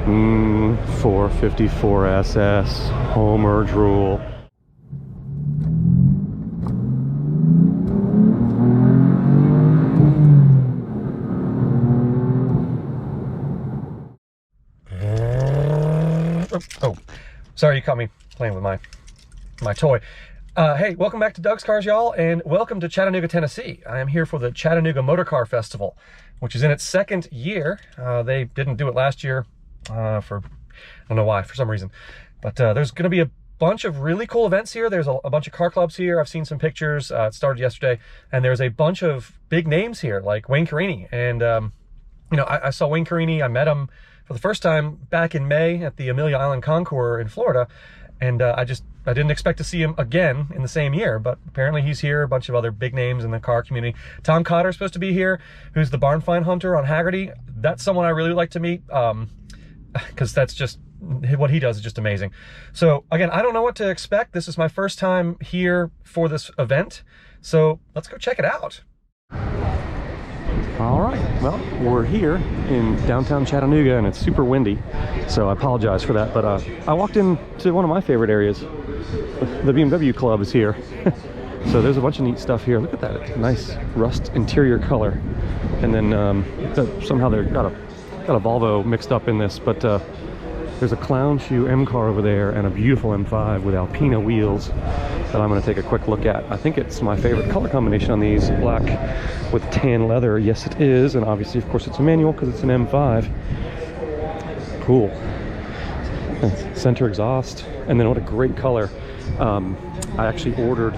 454 SS, Homer drool. Oh, sorry you caught me playing with my toy. Hey, welcome back to Doug's Cars, y'all, and welcome to Chattanooga, Tennessee. I am here for the Chattanooga Motorcar Festival, which is in its second year. They didn't do it last year for, I don't know why, for some reason. But there's going to be a bunch of really cool events here. There's a bunch of car clubs here. I've seen some pictures. It started yesterday, and there's a bunch of big names here, like Wayne Carini. And, you know, I saw Wayne Carini. I met him for the first time back in May at the Amelia Island Concours in Florida. And I didn't expect to see him again in the same year, but apparently he's here. A bunch of other big names in the car community. Tom Cotter's supposed to be here, who's the barn find hunter on Haggerty. That's someone I really like to meet, because that's just, what he does is just amazing. So again, I don't know what to expect. This is my first time here for this event, so let's go check it out. All right, well, we're here in downtown Chattanooga and it's super windy, so I apologize for that, but I walked into one of my favorite areas. The BMW Club is here. So there's a bunch of neat stuff here. Look at that, nice rust interior color. And then somehow they've got a Volvo mixed up in this, but there's a clown shoe M car over there and a beautiful M5 with Alpina wheels that I'm going to take a quick look at. I think it's my favorite color combination on these, black with tan leather. Yes, it is, and obviously, of course, it's a manual because it's an M5. Cool. Center exhaust, and then what a great color. I actually ordered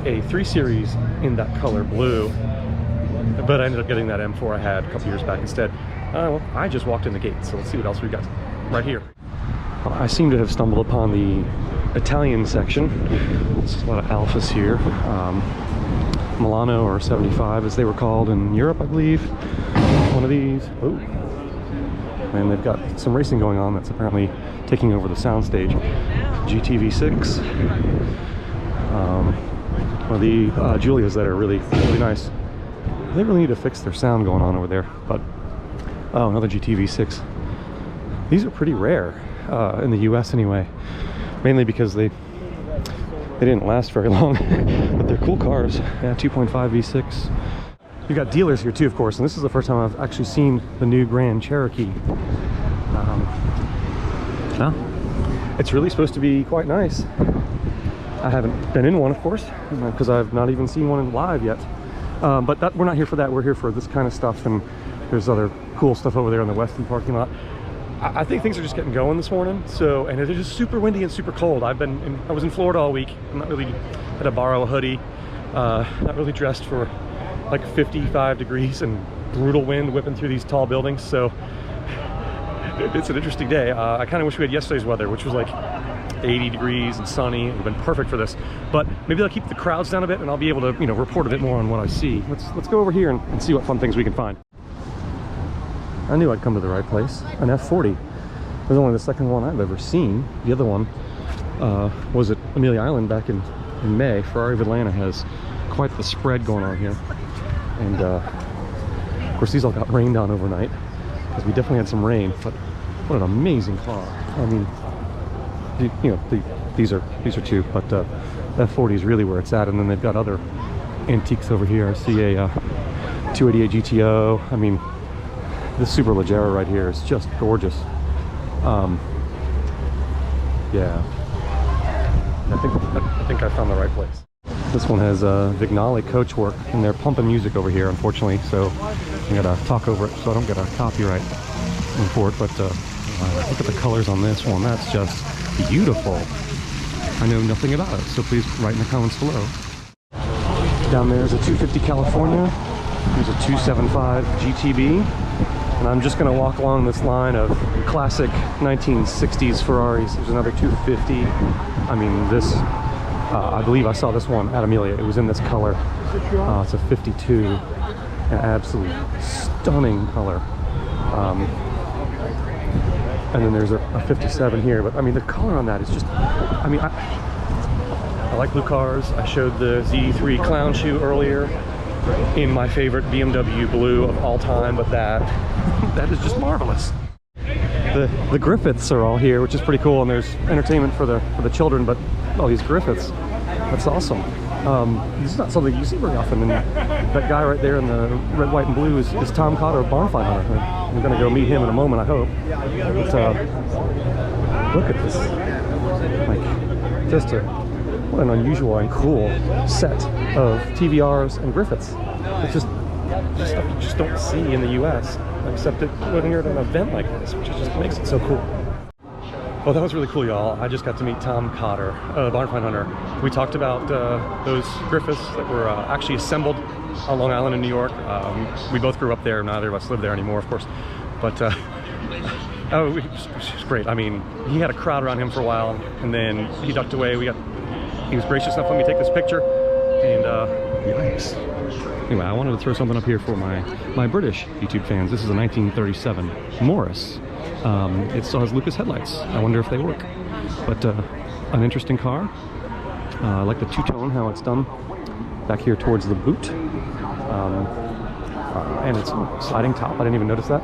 a 3 Series in that color, blue, but I ended up getting that M4 I had a couple years back instead. Well, I just walked in the gate, so let's see what else we got right here. I seem to have stumbled upon the Italian section. There's a lot of Alphas here. Milano or 75 as they were called in Europe, I believe. One of these. Oh, and they've got some racing going on that's apparently taking over the soundstage. GTV6. One of the Giulias that are really nice. They really need to fix their sound going on over there, but oh, another GTV6. These are pretty rare in the US anyway, mainly because they didn't last very long, but they're cool cars. Yeah, 2.5 V6. You got dealers here too, of course, and this is the first time I've actually seen the new Grand Cherokee. Well, it's really supposed to be quite nice. I haven't been in one, of course, because I've not even seen one in live yet. But we're not here for that. We're here for this kind of stuff, and there's other cool stuff over there in the Weston parking lot. I think things are just getting going this morning, so, and it is just super windy and super cold. I was in Florida all week. I'm not really, had to borrow a hoodie, not really dressed for like 55 degrees and brutal wind whipping through these tall buildings, so it's an interesting day. I kind of wish we had yesterday's weather, which was like 80 degrees and sunny. It would have been perfect for this, but maybe I'll keep the crowds down a bit and I'll be able to, you know, report a bit more on what I see. Let's go over here and see what fun things we can find. I knew I'd come to the right place. An F40. It was only the second one I've ever seen. The other one was at Amelia Island back in May. Ferrari of Atlanta has quite the spread going on here. And of course these all got rained on overnight, because we definitely had some rain, but what an amazing car. I mean, you know, these are too, but F40 is really where it's at. And then they've got other antiques over here. I see a 288 GTO. I mean, this Superleggera right here is just gorgeous. Yeah, I think I found the right place. This one has Vignale coachwork, and they're pumping music over here, unfortunately, so I gotta talk over it so I don't get a copyright report. But look at the colors on this one. That's just beautiful. I know nothing about it, so please write in the comments below. Down there is a 250 California. There's a 275 GTB. And I'm just going to walk along this line of classic 1960s Ferraris. There's another 250. I mean, this, I believe I saw this one at Amelia. It was in this color. It's a 52. An absolutely stunning color. And then there's a 57 here. But I mean, the color on that is just, I mean, I like blue cars. I showed the Z3 clown shoe earlier in my favorite BMW blue of all time, but that is just marvelous. The Griffiths are all here, which is pretty cool, and there's entertainment for the children, but all these Griffiths, that's awesome. This is not something you see very often, and that guy right there in the red, white, and blue is Tom Cotter of Barnfind Hunter. I'm gonna go meet him in a moment, I hope. But look at this, like, just what an unusual and cool set of TVRs and Griffiths. It's just stuff you just don't see in the U.S. except when you're at an event like this, which just makes it so cool. Well, that was really cool, y'all. I just got to meet Tom Cotter, Barnfind Hunter. We talked about those Griffiths that were actually assembled on Long Island in New York. We both grew up there. Neither of us live there anymore, of course. But oh, it was great. I mean, he had a crowd around him for a while, and then he ducked away. He was gracious enough to let me take this picture, and yikes. Anyway, I wanted to throw something up here for my British YouTube fans. This is a 1937 Morris. It still has Lucas headlights. I wonder if they work. But an interesting car. I like the two-tone, how it's done back here towards the boot. And it's sliding top. I didn't even notice that.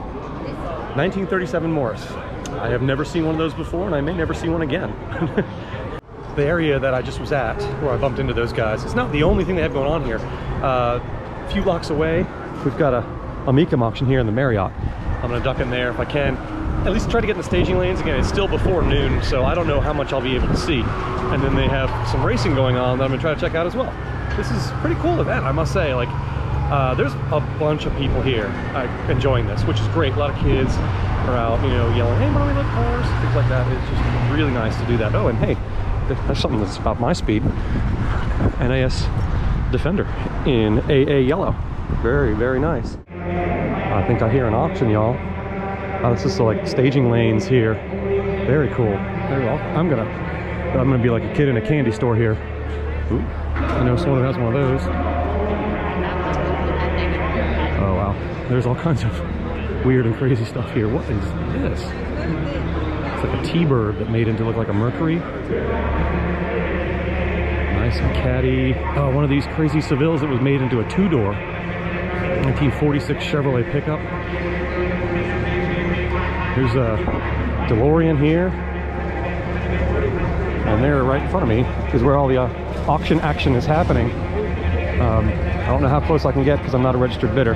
1937 Morris. I have never seen one of those before, and I may never see one again. The area that I just was at, where I bumped into those guys, it's not the only thing they have going on here. A few blocks away, we've got a Mecum auction here in the Marriott. I'm gonna duck in there if I can. At least try to get in the staging lanes. Again, it's still before noon, so I don't know how much I'll be able to see. And then they have some racing going on that I'm gonna try to check out as well. This is a pretty cool event, I must say. Like, there's a bunch of people here enjoying this, which is great. A lot of kids are out, you know, yelling, "Hey, mommy, look, cars," things like that. It's just really nice to do that. Oh, and hey, there's something that's about my speed. NAS Defender in AA yellow. Very, very nice. I think I hear an auction, y'all. This is like staging lanes here. Very cool. I'm gonna be like a kid in a candy store here. Ooh, I know someone who has one of those. Oh wow, there's all kinds of weird and crazy stuff here. What is this? It's like a T-bird that made into look like a Mercury. Nice and caddy. Oh, one of these crazy Sevilles that was made into a two-door. 1946 Chevrolet pickup. There's a DeLorean here. And there right in front of me is where all the auction action is happening. I don't know how close I can get because I'm not a registered bidder.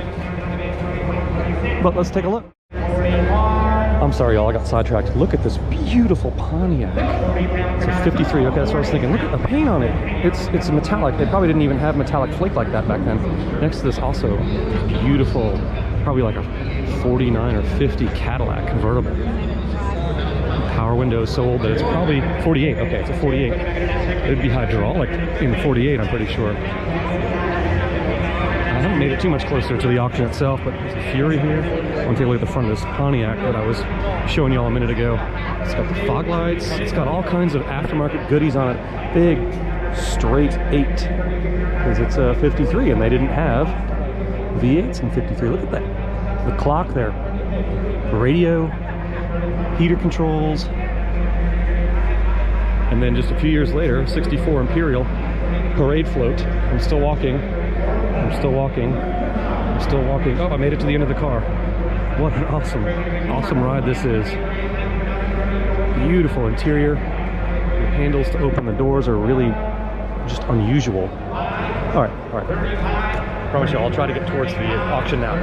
But let's take a look. I'm sorry, y'all, I got sidetracked. Look at this beautiful Pontiac. It's a 53. Okay, that's what I was thinking. Look at the paint on it. It's a metallic. They probably didn't even have metallic flake like that back then. Next to this, also beautiful, probably like a 49 or 50 Cadillac convertible. Power windows so old that it's probably 48. Okay, it's a 48. It'd be hydraulic in the 48, I'm pretty sure. I haven't made it too much closer to the auction itself, but there's a Fury here. I want to take a look at the front of this Pontiac that I was showing y'all a minute ago. It's got the fog lights. It's got all kinds of aftermarket goodies on it. Big, straight 8. Because it's a 53, and they didn't have V8s in 53. Look at that. The clock there. Radio, heater controls. And then just a few years later, 64 Imperial parade float. I'm still walking. I'm still walking. I'm still walking. Oh, I made it to the end of the car. What an awesome ride this is. Beautiful interior. The handles to open the doors are really just unusual. All right. Promise you, I'll try to get towards the auction now.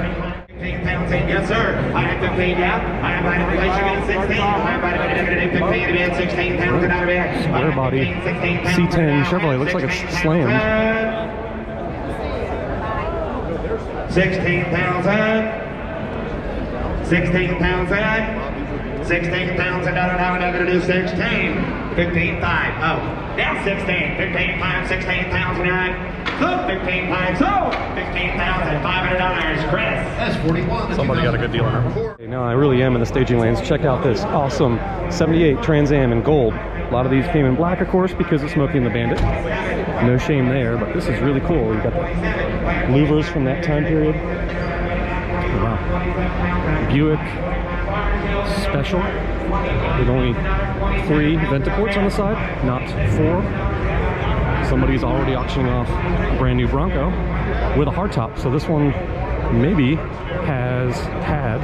Yes, sir. I have 15 now. I have my inflation at 16. I have my 15 pounds out of it. Square body C10 Chevrolet. Looks like it's slammed. 16,000. 16,000. 16,000. Now I'm going to do 16. 15,500. Oh, now 16. 15,500. 16,000. So 15,500. So $15,500. Chris. That's 41. Somebody got a good deal on her. Okay, now I really am in the staging lanes. Check out this awesome 78 Trans Am in gold. A lot of these came in black, of course, because of Smokey and the Bandit. No shame there, but this is really cool. You've got the louvers from that time period. Oh, wow. Buick Special with only 3 Ventaports on the side, not 4. Somebody's already auctioning off a brand new Bronco with a hardtop. So this one maybe has had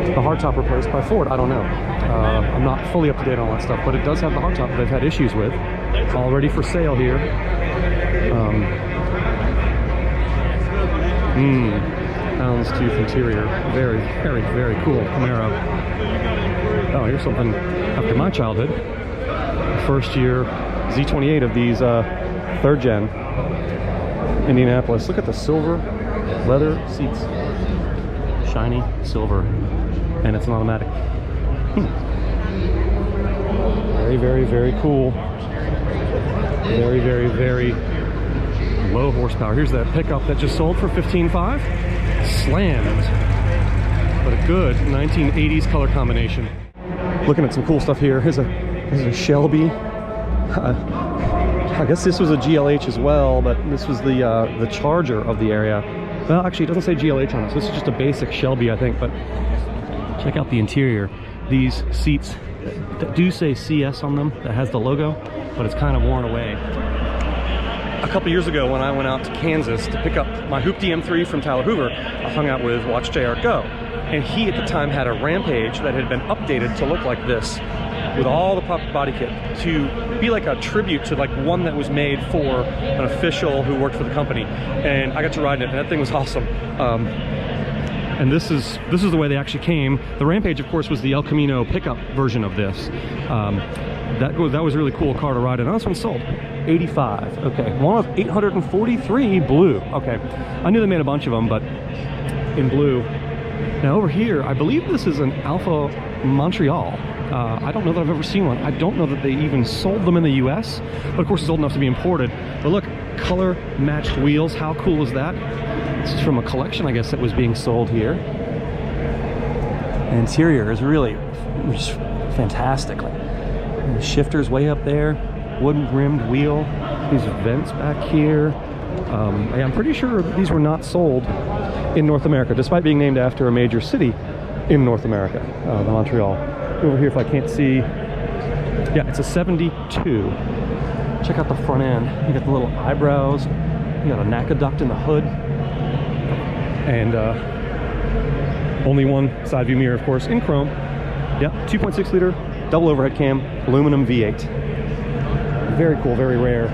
the hardtop replaced by Ford. I don't know. I'm not fully up to date on all that stuff, but it does have the hardtop that they've had issues with. All ready for sale here. Houndstooth interior. Very, very, very cool Camaro. Oh, here's something after my childhood. First year Z28 of these 3rd gen Indianapolis. Look at the silver leather seats. Shiny silver. And it's an automatic. Very, very, very cool. Very, very, very low horsepower. Here's that pickup that just sold for $15,500. Slammed. But a good 1980s color combination. Looking at some cool stuff here. Here's a Shelby. I guess this was a GLH as well, but this was the Charger of the area. Well, actually, it doesn't say GLH on it. So this is just a basic Shelby, I think. But check out the interior. These seats that do say CS on them, that has the logo, but it's kind of worn away. A couple years ago, when I went out to Kansas to pick up my Hoopty M3 from Tyler Hoover, I hung out with Watch JR Go, and he at the time had a Rampage that had been updated to look like this, with all the proper body kit, to be like a tribute to like one that was made for an official who worked for the company. And I got to ride in it, and that thing was awesome. And this is the way they actually came. The Rampage, of course, was the El Camino pickup version of this. That was a really cool car to ride in. Oh, this one sold. 85. Okay, one of 843 blue. Okay, I knew they made a bunch of them, but in blue. Now over here, I believe this is an Alpha Montreal. I don't know that I've ever seen one. I don't know that they even sold them in the US, but of course it's old enough to be imported. But look, color matched wheels. How cool is that? This is from a collection, I guess, that was being sold here. The interior is really just fantastic. Like, the shifter's way up there, wooden rimmed wheel, these vents back here. I'm pretty sure these were not sold in North America, despite being named after a major city in North America, the Montreal. Over here, if I can't see, yeah, it's a 72. Check out the front end. You got the little eyebrows, you got a NACA duct in the hood, and only one side view mirror, of course, in chrome. Yeah, 2.6 liter, double overhead cam, aluminum V8. Very cool, very rare.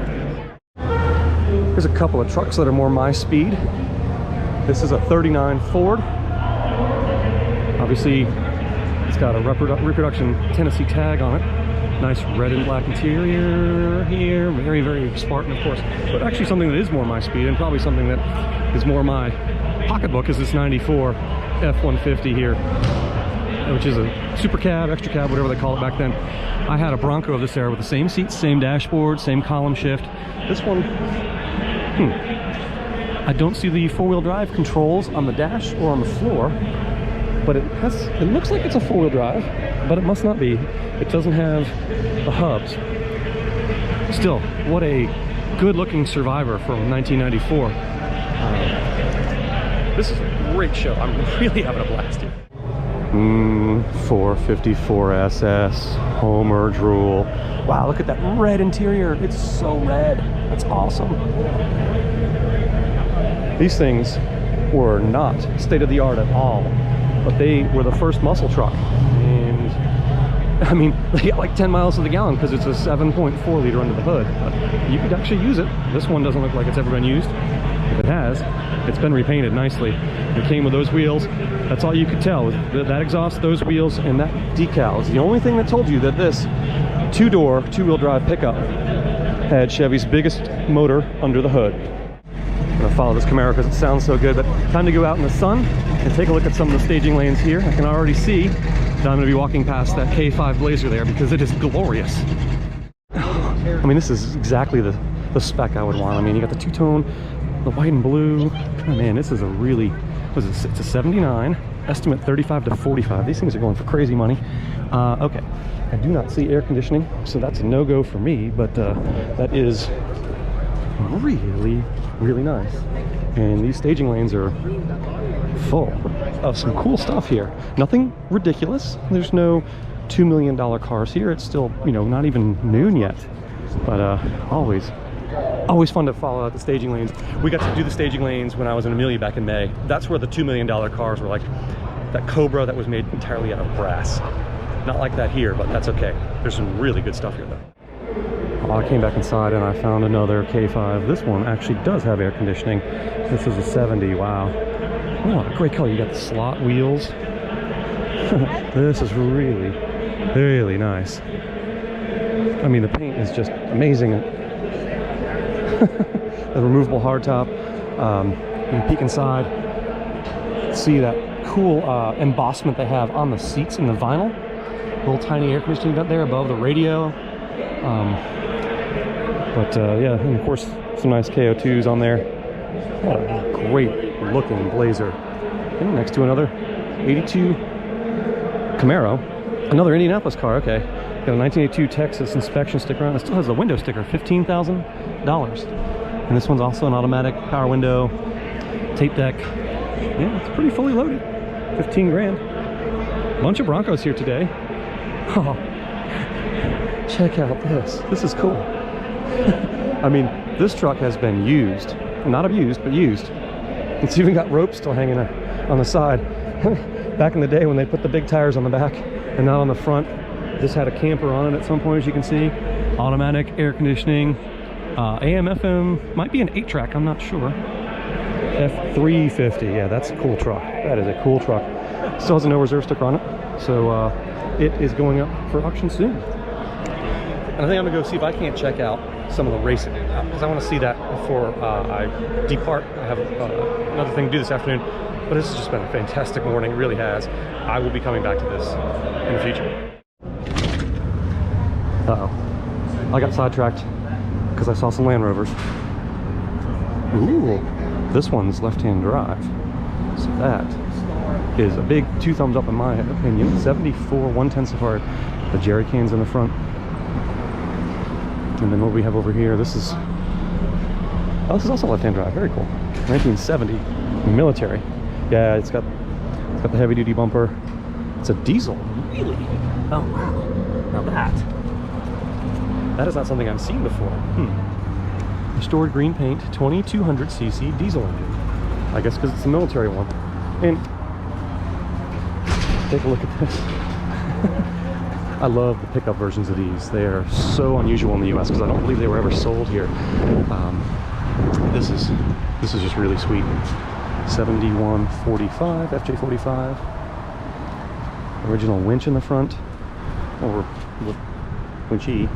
Here's a couple of trucks that are more my speed. This is a 39 Ford. Obviously, it's got a reproduction Tennessee tag on it. Nice red and black interior here. Very, very Spartan, of course. But actually something that is more my speed, and probably something that is more my pocketbook, is this 94 F-150 here, which is a super cab, extra cab, whatever they call it back then. I had a Bronco of this era with the same seats, same dashboard, same column shift. This one, I don't see the four-wheel drive controls on the dash or on the floor, but it looks like it's a four-wheel drive, but it must not be. It doesn't have the hubs. Still, what a good-looking Survivor from 1994. This is a great show. I'm really having a blast here. 454 SS, Homer drool. Wow, look at that red interior. It's so red. That's awesome. These things were not state-of-the-art at all, but they were the first muscle truck. And I mean, they got like 10 miles to the gallon because it's a 7.4 liter under the hood. But you could actually use it. This one doesn't look like it's ever been used. If it has, it's been repainted nicely. It came with those wheels. That's all you could tell. That exhaust, those wheels, and that decal is the only thing that told you that this two-door, two-wheel drive pickup had Chevy's biggest motor under the hood. I'm gonna follow this Camaro because it sounds so good, but time to go out in the sun and take a look at some of the staging lanes here. I can already see that I'm gonna be walking past that K5 Blazer there because it is glorious. I mean, this is exactly the spec I would want. I mean, you got the two-tone, the white and blue. Oh, man, this is a really, what is this? It's a 79, estimate 35 to 45. These things are going for crazy money. Okay, I do not see air conditioning, so that's a no-go for me, but that is really, really nice. And these staging lanes are full of some cool stuff here. Nothing ridiculous. There's no $2 million cars here. It's still, you know, not even noon yet, but always fun to follow out the staging lanes. We got to do the staging lanes when I was in Amelia back in May. That's where the $2 million cars were like that Cobra that was made entirely out of brass. Not like that here, but that's okay. There's some really good stuff here though. I came back inside and I found another K5. This one actually does have air conditioning. This is a 70, wow. Oh, great color. You got the slot wheels. This is really, really nice. I mean, the paint is just amazing. The removable hardtop. You can peek inside, see that cool embossment they have on the seats in the vinyl. Little tiny air conditioning vent there above the radio. Yeah, and of course some nice KO2s on there. What a great looking Blazer. And next to another 82 Camaro, another Indianapolis car. Okay, got a 1982 Texas inspection sticker on it. It still has the window sticker, $15,000. And this one's also an automatic power window, tape deck. Yeah, it's pretty fully loaded. 15 grand. Bunch of Broncos here today. Oh, check out this. This is cool. I mean, this truck has been used, not abused, but used. It's even got ropes still hanging on the side. Back in the day when they put the big tires on the back and not on the front, this had a camper on it at some point, as you can see. Automatic air conditioning, AM, FM, might be an 8-track, I'm not sure. F350, yeah, that's a cool truck. That is a cool truck. Still has a no reserve sticker on it, so it is going up for auction soon. And I think I'm gonna go see if I can't check out some of the racing, because I want to see that before I depart. I have another thing to do this afternoon, but this has just been a fantastic morning. It really has. I will be coming back to this in the future. Uh-oh. I got sidetracked because I saw some Land Rovers. Ooh, this one's left-hand drive. So that is a big 2 thumbs up in my opinion. 74 110 Safari. The jerry cans in the front. And then what we have over here, this is also left-hand drive. Very cool. 1970 military. Yeah, it's got the heavy-duty bumper. It's a diesel. Really? Oh wow! Now that is not something I've seen before. Restored green paint, 2200cc diesel engine. I guess because it's a military one. And take a look at this. I love the pickup versions of these. They are so unusual in the US because I don't believe they were ever sold here. This is just really sweet. 7145 FJ45. Original winch in the front, or winchy.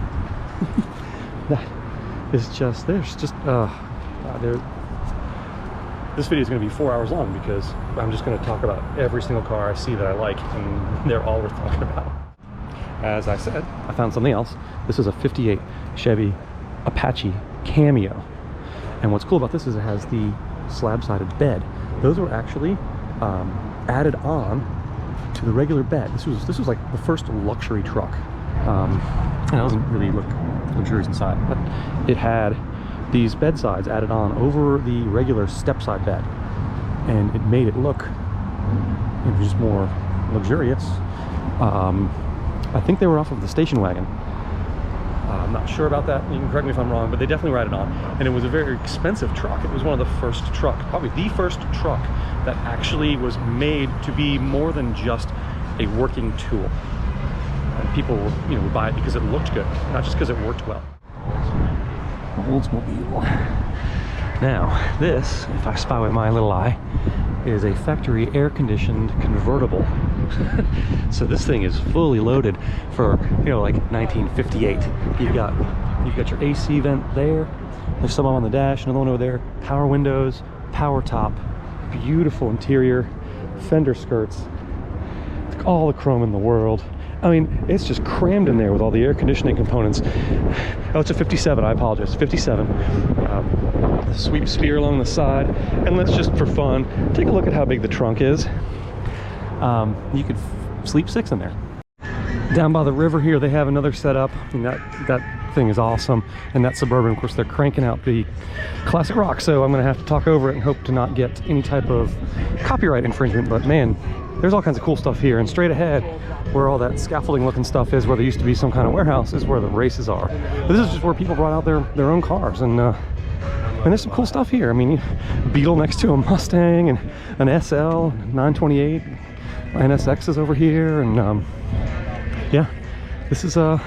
That is just this video is going to be 4 hours long because I'm just going to talk about every single car I see that I like, and they're all worth talking about. As I said, I found something else. This is a 58 Chevy Apache Cameo. And what's cool about this is it has the slab-sided bed. Those were actually added on to the regular bed. This was like the first luxury truck. And it doesn't really look luxurious inside, but it had these bed sides added on over the regular step-side bed. And it made it look just more luxurious. I think they were off of the station wagon. I'm not sure about that. You can correct me if I'm wrong, but they definitely were added on. And it was a very expensive truck. It was one of the first truck, probably the first truck that actually was made to be more than just a working tool. And people, would buy it because it looked good, not just because it worked well. Oldsmobile. Now, this, if I spy with my little eye, is a factory air-conditioned convertible. So this thing is fully loaded for, like 1958. You've got your AC vent there. There's some on the dash, another one over there. Power windows, power top, beautiful interior, fender skirts, all the chrome in the world. I mean, it's just crammed in there with all the air conditioning components. Oh, it's a 57, I apologize, 57. The sweep spear along the side. And let's just, for fun, take a look at how big the trunk is. You could sleep 6 in there. Down by the river here, they have another setup, and that thing is awesome. And that Suburban, of course, they're cranking out the classic rock, so I'm gonna have to talk over it and hope to not get any type of copyright infringement. But man, there's all kinds of cool stuff here. And straight ahead, where all that scaffolding looking stuff is, where there used to be some kind of warehouse, is where the races are. But this is just where people brought out their own cars, and there's some cool stuff here. I mean, Beetle next to a Mustang, and an SL, 928, NSX is over here, and yeah, this is a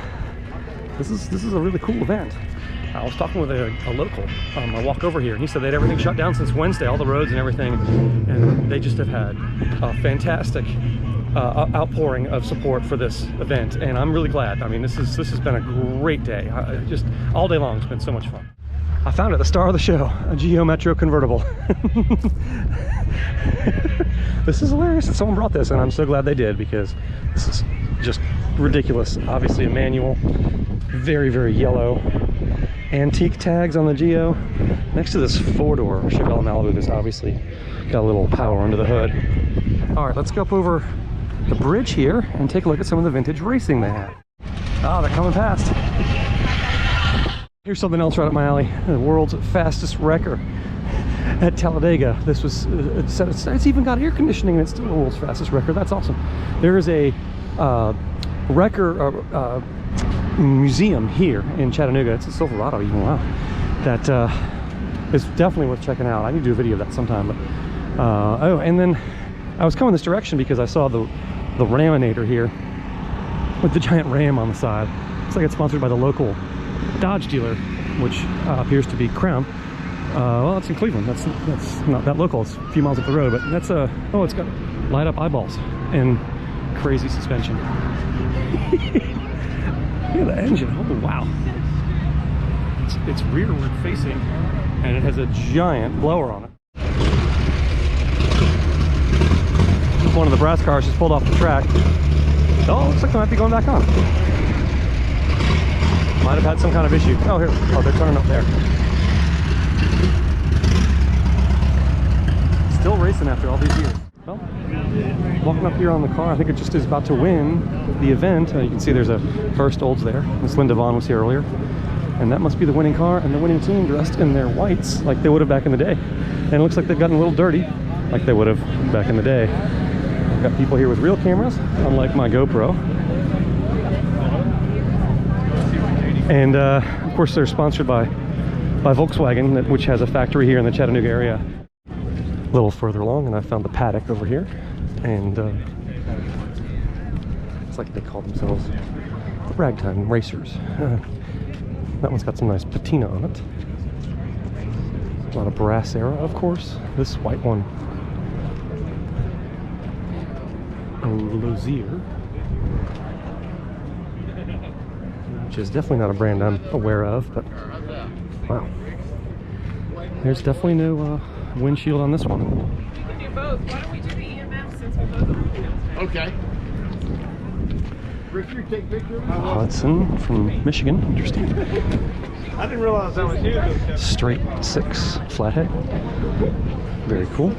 really cool event. I was talking with a local. I walk over here, and he said they had everything shut down since Wednesday, all the roads and everything, and they just have had a fantastic outpouring of support for this event, and I'm really glad. I mean, this has been a great day. Just all day long, it's been so much fun. I found it, the star of the show, a Geo Metro convertible. This is hilarious that someone brought this, and I'm so glad they did, because this is just ridiculous. Obviously a manual, very, very yellow. Antique tags on the Geo. Next to this four-door Chevelle Malibu, that's obviously got a little power under the hood. All right, let's go up over the bridge here and take a look at some of the vintage racing they have. Oh, they're coming past. Here's something else right up my alley. The world's fastest wrecker at Talladega. This was, it's even got air conditioning, and it's still the world's fastest wrecker. That's awesome. There is a wrecker museum here in Chattanooga. It's a Silverado even. Wow. That is definitely worth checking out. I need to do a video of that sometime. But oh, and then I was coming this direction because I saw the Raminator here with the giant ram on the side. Looks like it's sponsored by the local Dodge dealer, which appears to be Crown. Well, it's in Cleveland. That's not that local. It's a few miles up the road, but that's oh, it's got light up eyeballs and crazy suspension. Look at the engine. Oh wow. It's rearward facing, and it has a giant blower on it. One of the brass cars just pulled off the track. Oh, looks like they might be going back on. Might have had some kind of issue. Oh, here. Oh, they're turning up there. Still racing after all these years. Well, walking up here on the car, I think it just is about to win the event. You can see there's a First Olds there. Miss Linda Vaughn was here earlier. And that must be the winning car and the winning team, dressed in their whites like they would have back in the day. And it looks like they've gotten a little dirty like they would have back in the day. I've got people here with real cameras, unlike my GoPro. And of course they're sponsored by Volkswagen, which has a factory here in the Chattanooga area. A little further along, and I found the paddock over here, and it's like they call themselves the Ragtime Racers. That one's got some nice patina on it. A lot of brass era, of course. This white one, a Lozier, which is definitely not a brand I'm aware of, but wow. There's definitely no windshield on this one. We can do both. Why don't we do the EMF since we both are? Okay. Richard, take picture of Hudson from Michigan. Interesting. I didn't realize that was you. Straight 6 flathead. Very cool.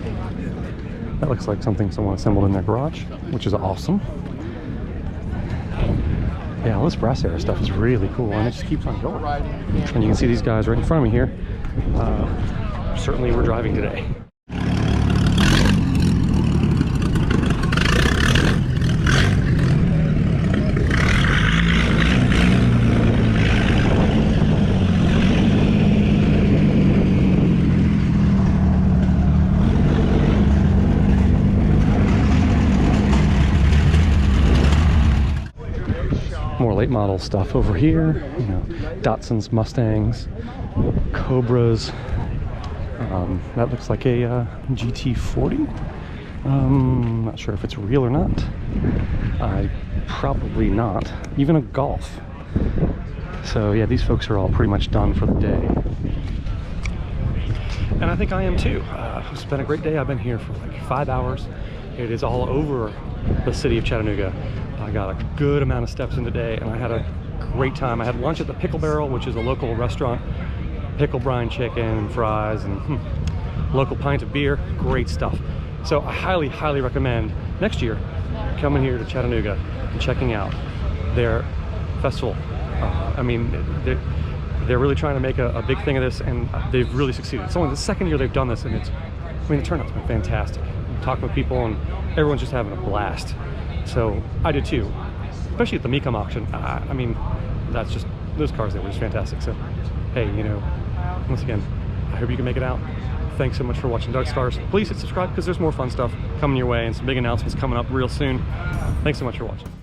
That looks like something someone assembled in their garage, which is awesome. Yeah, all this brass era stuff is really cool, and it just keeps on going. And you can see these guys right in front of me here. Certainly we're driving today. More late model stuff over here, you know, Datsuns, Mustangs, Cobras. That looks like a GT40. Not sure if it's real or not. Probably not. Even a Golf. So yeah, these folks are all pretty much done for the day. And I think I am too. It's been a great day. I've been here for like 5 hours. It is all over the city of Chattanooga. I got a good amount of steps in today, and I had a great time. I had lunch at the Pickle Barrel, which is a local restaurant. Pickle brine chicken and fries and local pint of beer. Great stuff. So I highly, highly recommend next year coming here to Chattanooga and checking out their festival. I mean, they're really trying to make a big thing of this, and they've really succeeded. It's only the second year they've done this, and the turnout's been fantastic. I'm talking with people, and everyone's just having a blast. So I did too, especially at the Mecum auction. I mean, that's just, those cars, they were just fantastic. So hey, you know, once again, I hope you can make it out. Thanks so much for watching Doug Stars. Please hit subscribe because there's more fun stuff coming your way and some big announcements coming up real soon. Thanks so much for watching.